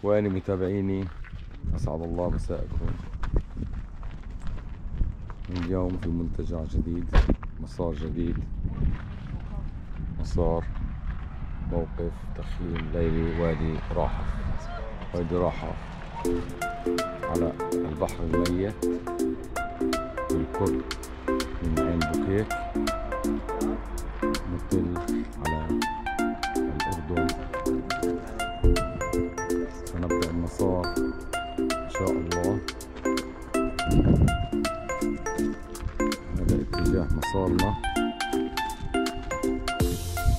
إخواني متابعيني، أسعد الله مساءكم. اليوم في منتجع جديد، مسار جديد، مسار موقف تخييم ليلي وادي راحة. وادي راحة على البحر الميت بالقرب من عين بوكيت، مطل على الأردن. سنبدأ المسار إن شاء الله. هذا اتجاه مسارنا،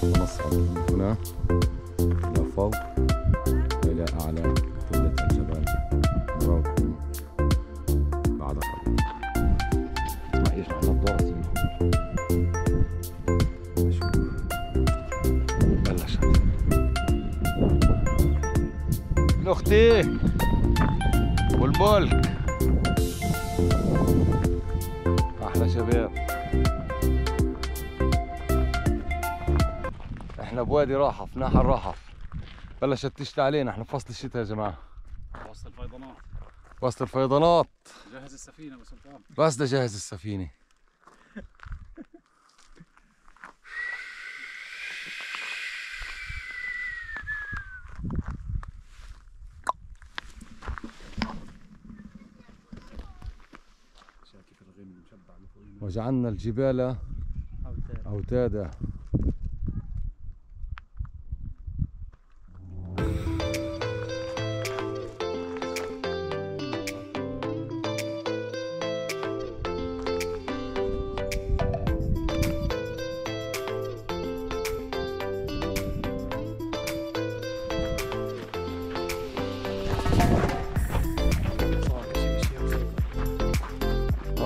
ونصعد من هنا إلى فوق وإلى أعلى تلة الجبل. نراكم بعد قليل. اسمع ايش احنا الضغط بلش الاختي والملك. احلى شباب. احنا بوادي راحف، ناحية الرحف. بلشت تشتي علينا، احنا في فصل الشتاء يا جماعة. وسط الفيضانات. وسط الفيضانات. جهز السفينة ابو سلطان. بس ده جاهز السفينة. وجعلنا الجبال أوتادا.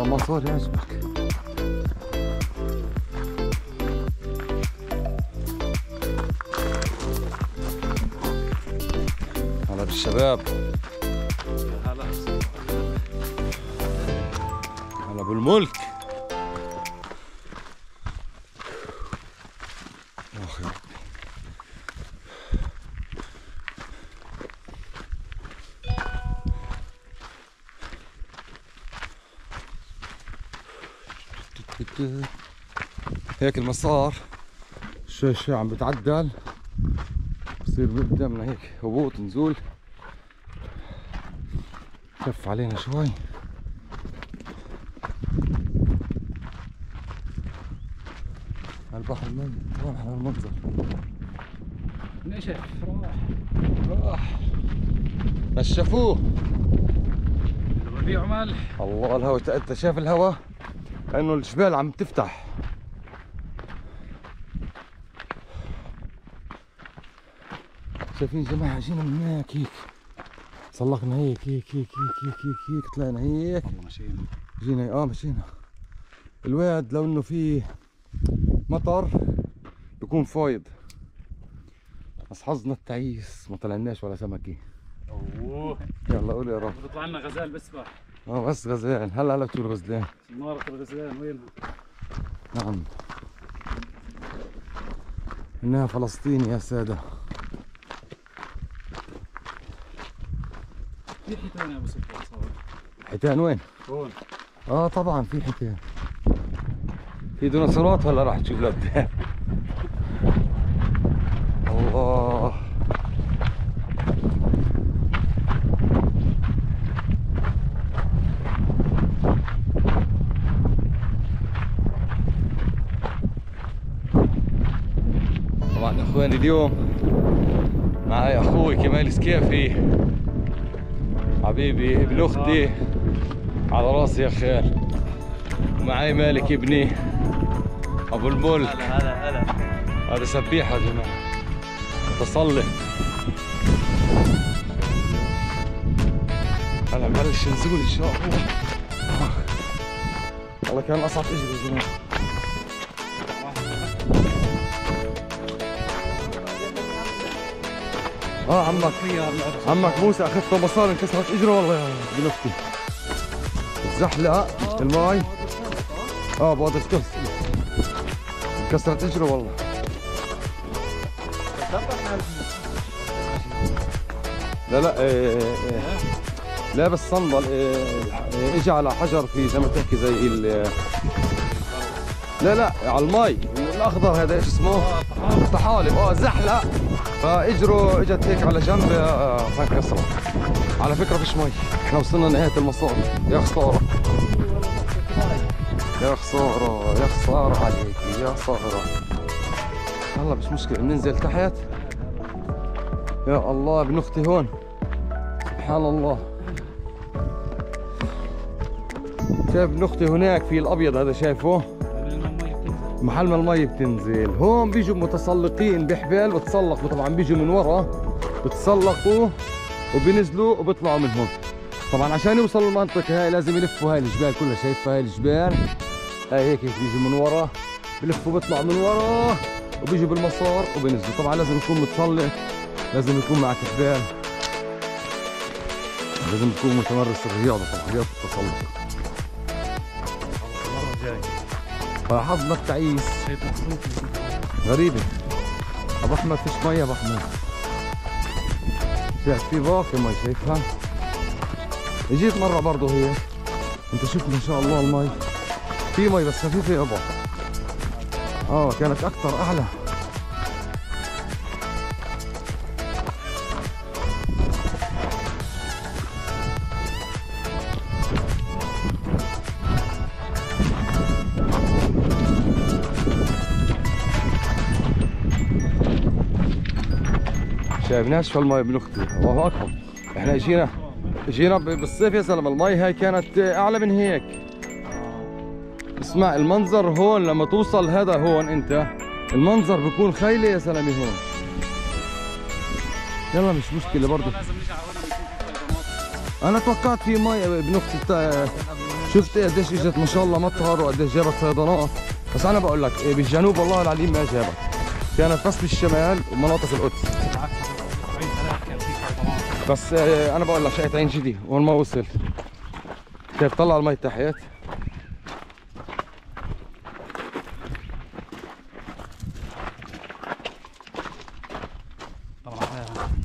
ما صار يعجبك. هلا بالشباب. هلا بالملك. اخ يا ربي. هيك المسار شوي شوي عم بتعدل، بصير قدامنا هيك هبوط نزول، كف علينا شوي. البحر الميت راح على المنظر. نشف راح نشفوه. الربيع ملح. الله الهواء، انت شايف الهواء كأنه الجبال عم تفتح. شايفين يا جماعة؟ جينا من هناك هيك، سلقنا هيك هيك هيك هيك هيك هيك, هيك. طلعنا هيك مشينا. جينا مشينا. الواد لو انه في مطر بيكون فايض، بس حظنا التعيس ما طلعناش ولا سمكة. اوه يلا قول يا رب. بيطلع لنا غزال بسبح. بس غزال. هلا بتقول غزلان. نارة الغزلان وينها؟ نعم، انها فلسطين يا سادة. في حيتان يا ابو سلطان صار. حيتان وين؟ هون. طبعا في حيتان. في ديناصورات. هلا راح تشوف لقدام. الله. طبعا اخواني اليوم معي اخوي كمال سكيفي حبيبي ابن اختي على راسي يا خال، ومعي مالك ابني ابو الملك. هلا هذا سبيح يا جماعه، متسلط. هلا بلش نزول ان شاء الله. والله كان اصعب اجري يا جماعه. عمك موسى اخذت مصاري انكسرت اجره والله يا بنفتي. الزحلقه الماي بقدر انكسرت اجره والله. لا لا لابس صندل اجى على حجر في زي ما تحكي زي لا لا على المي الاخضر هذا ايش اسمه؟ طحالب. زحلق فاجره اجت هيك على جنب فانكسرت. على فكره فيش مي، احنا وصلنا نهايه المسار. يا خساره يا خساره يا خساره عليك يا خساره. يلا مش مشكله بننزل تحت. يا الله ابن اختي هون سبحان الله. شايف ابن اختي هناك في الابيض هذا شايفه؟ محل ما المي بتنزل. هون بيجوا متسلقين بحبال بتسلقوا، طبعا بيجوا من ورا بتسلقوا وبينزلوا وبيطلعوا من هون. طبعا عشان يوصلوا المنطقة هاي لازم يلفوا هاي الجبال كلها. شايف هاي الجبال هاي هيك بيجوا من ورا بلفوا بيطلعوا من ورا وبيجوا بالمسار وبينزلوا. طبعا لازم يكون متسلق، لازم يكون معك حبال، لازم تكون متمرس الرياضة. طبعا رياضة التسلق. حظنا التعيس. غريبة. ابو احمد فيش مي. ابو احمد شايف في باقي مي شايفها؟ اجيت مرة برضه هي. انت شوف ما شاء الله المي في مي بس خفيفة يابا. كانت اكثر اعلى. شايف ناشفة المي ابن اختي. الله اكبر. احنا اجينا بالصيف يا زلمه المي هاي كانت اعلى من هيك. اسمع المنظر هون لما توصل هذا هون انت المنظر بكون خيلة يا زلمه هون. يلا مش مشكلة برضه. انا توقعت في مي ابن اختي. شفت قديش اجت ما شاء الله مطر وقديش جابت فيضانات. بس انا بقول لك بالجنوب والله العظيم ما جابت. كانت بس بالشمال ومناطق القدس. بس انا بقول لك شقت عين جدي وين ما وصل. كيف طلع المي تحت.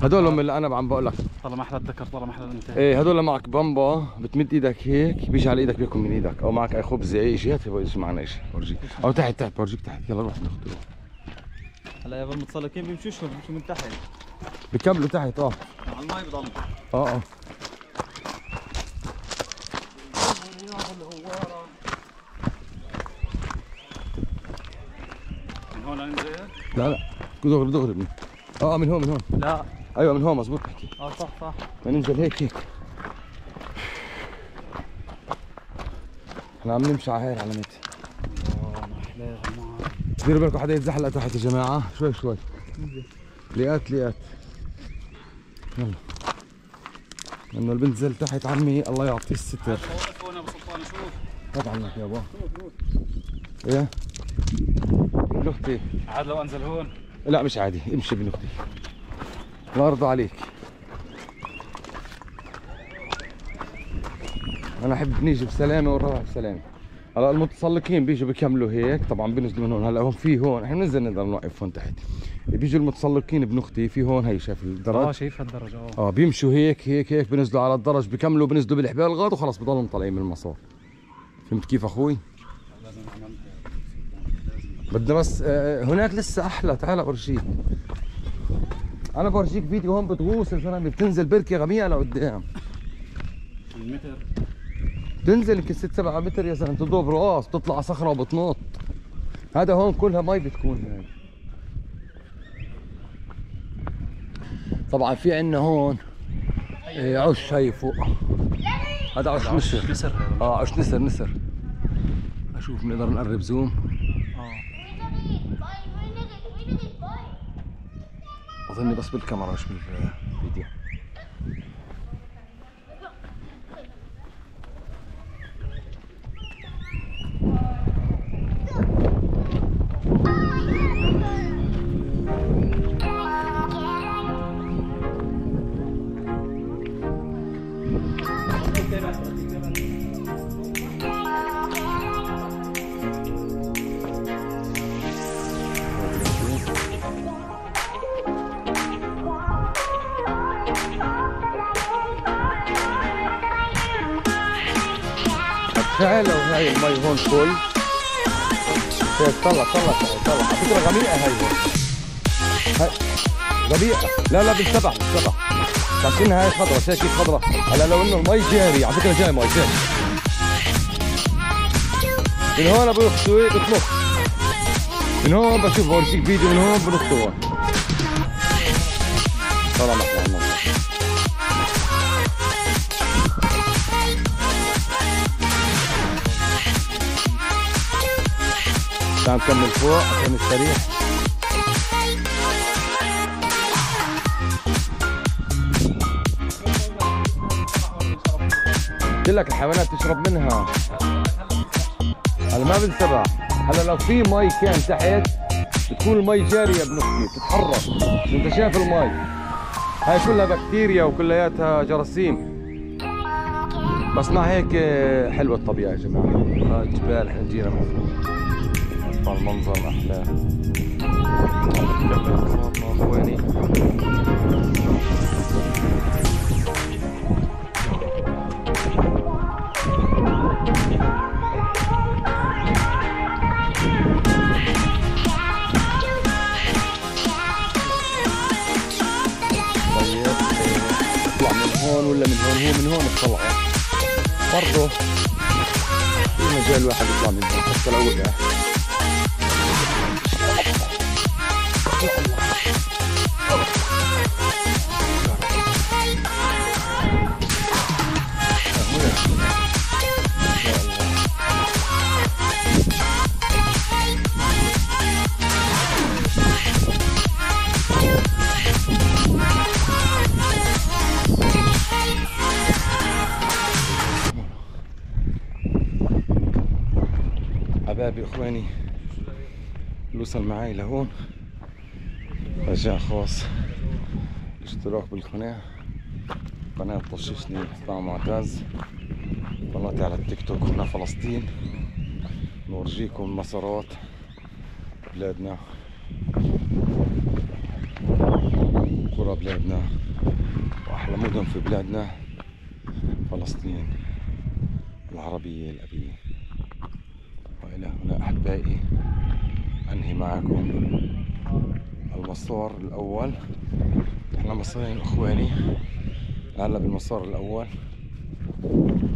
هدول هم اللي انا عم بقول لك. طالما احلى الذكر طالما احلى الانثى. ايه هدول معك بمبا بتمد ايدك هيك بيجي على ايدك بياكل من ايدك، او معك اي خبزه اي شيء. هات بيجي معنا شيء بورجيك. او تحت بورجيك تحت. يلا نروح ناخذه. هلا يا المتسلقين بيمشوش بيمشوا من تحت. بكملوا تحت. على المي بضل. من هون ننزل؟ لا دغري دغري من هون من هون. لا ايوه من هون مزبوط تحكي. صح ننزل هيك. احنا عم نمشي على هاي العلامات. ديروا بالكم حدا يتزحلق تحت يا جماعه. شوي ليات يلا لانه البنت زل تحت عمي الله يعطيه الستر. وقف هون ابو سلطان شوف. هات عنك يابا. ايه ابن اختي عاد لو انزل هون. لا مش عادي امشي ابن اختي الله يرضى عليك. انا احب نيجي بسلامه ونروح بسلامه. هلا المتسلقين بيجوا بيكملوا هيك. طبعا بينزلوا من هون. هلا هون في هون احنا بننزل نقدر نوقف هون تحت. بيجوا المتسلقين ابن اختي في هون. هي شايف الدرج؟ شايفها الدرج. بيمشوا هيك بينزلوا على الدرج بيكملوا بينزلوا بالحبال الغاط وخلص بضلوا طالعين من المسار. فهمت كيف اخوي؟ بدنا بس هناك لسه احلى. تعال اورجيك. انا بورجيك فيديو هون بتغوص يا زلمه بتنزل بركه غميقه لقدام. المتر تنزل يمكن 6-7 متر يا زلمه. تضرب راس بتطلع على صخره وبتنط. هذا هون كلها مي بتكون هاي. طبعا في عندنا هون عش هي فوق. هذا عش نسر. عش نسر. اشوف بنقدر نقرب زوم. اظني بس بالكاميرا مش بالفيديو. فعلا وهاي المي هون فل. شايف طلع على فكرة غميقة هاي غميقة. لا بنسبح بس انها هاي خضرة. شايف كيف خضرة؟ هلا لو انه المي جاري على فكرة جاي مي جاري من هون ابو اختي بتنط من هون. بشوف بورجيك فيديو من هون بنط هون. طلع نطلع تعال نكمل فوق عشان نستريح. قلت لك الحيوانات تشرب منها. هلا ما بنسبح. هلا لو في مي كان تحت بتكون المي جاريه يا ابن اختي بتتحرك. انت شايف المي هاي كلها بكتيريا وكلياتها جراثيم. بس مع هيك حلوه الطبيعه يا جماعه. هاي الجبال احنا جينا طبعا المنظر احلى. اخواني ولا من هون. هو من هون اطلعوا برضه في مجال واحد يطلع من هون حتى لو وقع. حبايبي اخواني اللي وصل معي لهون رجاء خاص الاشتراك بالقناة. قناة طششني طه معتز. قناتي على التيك توك هنا فلسطين. نورجيكم مسارات بلادنا قرى بلادنا واحلى مدن في بلادنا فلسطين العربية الأبية. وإلى هنا أحبائي أنهي معكم المسار الأول. احنا مسارين اخواني. هلا بالمسار الأول.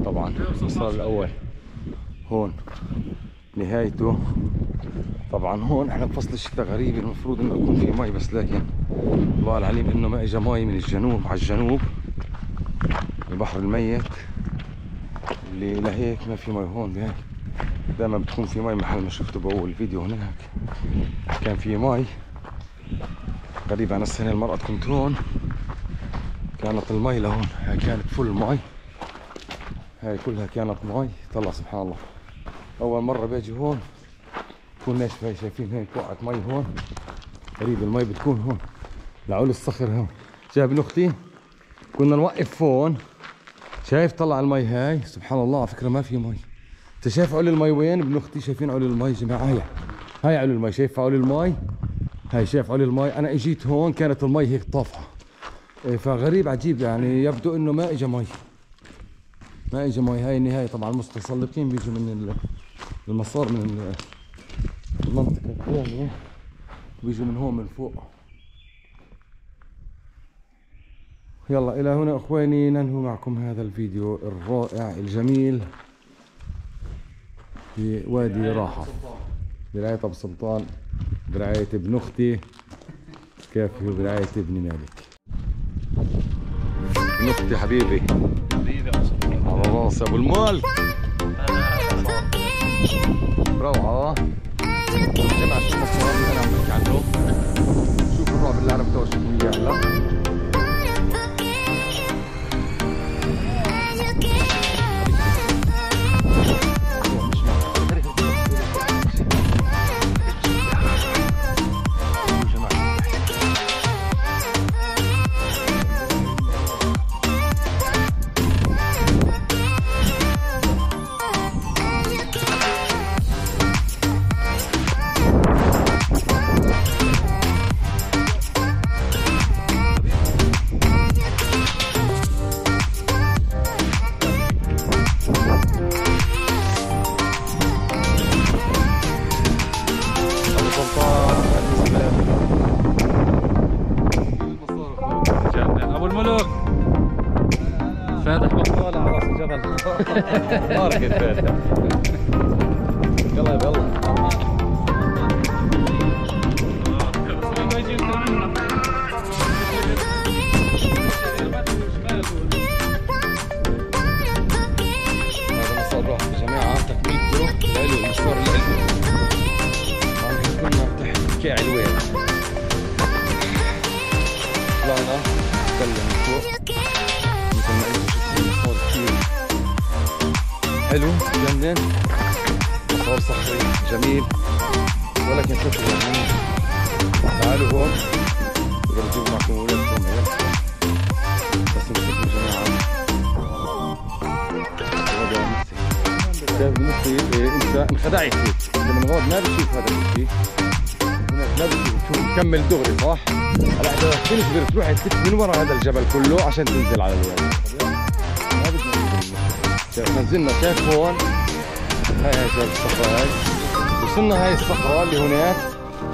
طبعا المسار الأول هون نهايته. طبعا هون احنا بفصل الشتاء غريب المفروض انه يكون في مي بس لكن الله العليم انه ما اجى مي من الجنوب على الجنوب البحر الميت اللي لهيك ما في مي هون. بهيك دائما بتكون في مي محل ما شفته بأول فيديو هناك كان في مي غريب عن السنة المرة كنت هون كانت المي لهون. هاي كانت فل مي. هاي كلها كانت مي. طلع سبحان الله أول مرة باجي هون بكون ناشفة. هاي شايفين هاي وقعت مي هون. غريب المي بتكون هون لعول الصخر هون. شايف ابن اختي كنا نوقف هون. شايف طلع المي هاي سبحان الله. على فكرة ما في مي. انت شايف علو المي وين ابن اختي؟ شايفين علو المي يا جماعة؟ هاي علو المي. شايف علو المي؟ هاي شايف علو المي. انا اجيت هون كانت المي هيك طافحة. فغريب عجيب يعني يبدو انه ما اجى مي. ما اجى مي. هاي النهاية. طبعا المتسلقين بيجوا من المسار من المنطقة الثانية بيجوا من هون من فوق. يلا الى هنا اخواني ننهي معكم هذا الفيديو الرائع الجميل في وادي راحة برعاية ابو سلطان برعاية ابن اختي كافي وبرعاية ابن مالك. ابن اختي حبيبي على راسي ابو المال. روعة جماعة. شوفوا الصور اللي انا عم بحكي عنه. شوفوا الرعب اللي انا بدي اورجيكم اياه هلا. ماركت فاتح. يلا يلا. هذا مسار واحد يا جماعة، تكملته لإله المشوار اللي طبعا كنا تحت كاع الوين. طلعنا نتكلم من فوق مثل ما انتم شفتوا مسار كثير حلو جنن، مسار صخري جميل، ولكن شوفوا يعني تعالوا هون تقدروا تجيبوا معكم ولادكم عيالكم، بس نشوفوا يا جماعة شايف نفسي انت انخدعت هيك، انت من غاد ما بتشوف هذا الشيء، هناك ما بتشوف، شوف مكمل دغري صح؟ هلا اذا تنزل تروح تلف من ورا هذا الجبل كله عشان تنزل على الوادي. ما بدنا ننزل، شايف نزلنا، شايف هون هاي شايف الصخرة هاي، وصلنا هاي الصخرة اللي هناك،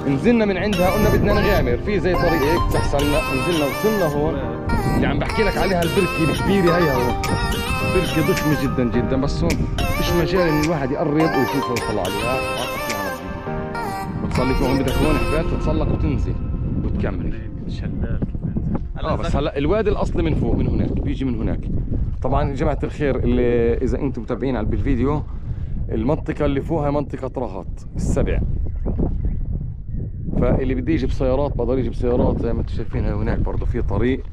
نزلنا من عندها قلنا بدنا نغامر في زي طريق هيك تحصلنا، نزلنا وصلنا هون اللي عم بحكي لك عليها البركة الكبيرة هي هون، بركة ضخمة جدا جدا، بس هون فيش مجال ان الواحد يقرب ويشوفها ويطلع عليها. بتصلك هون بدك هون حبات تتسلق وتنزل وتكمل. شلال بس هلا الوادي الاصلي من فوق، من هناك بيجي من هناك. طبعا يا جماعة الخير اللي اذا انتم متابعين بالفيديو، المنطقة اللي فوقها منطقة رهط السبع، فاللي بده يجي بسيارات بقدر يجي بسيارات زي ما انتم شايفين. هناك برضه في طريق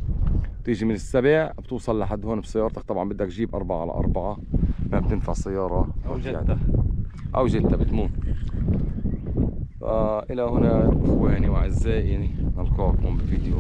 بتيجي من السبع بتوصل لحد هون بسيارتك، طبعا بدك تجيب 4x4، ما بتنفع سيارة او جدة او جدة بتمون. فإلى هنا اخواني واعزائي، نلقاكم بفيديو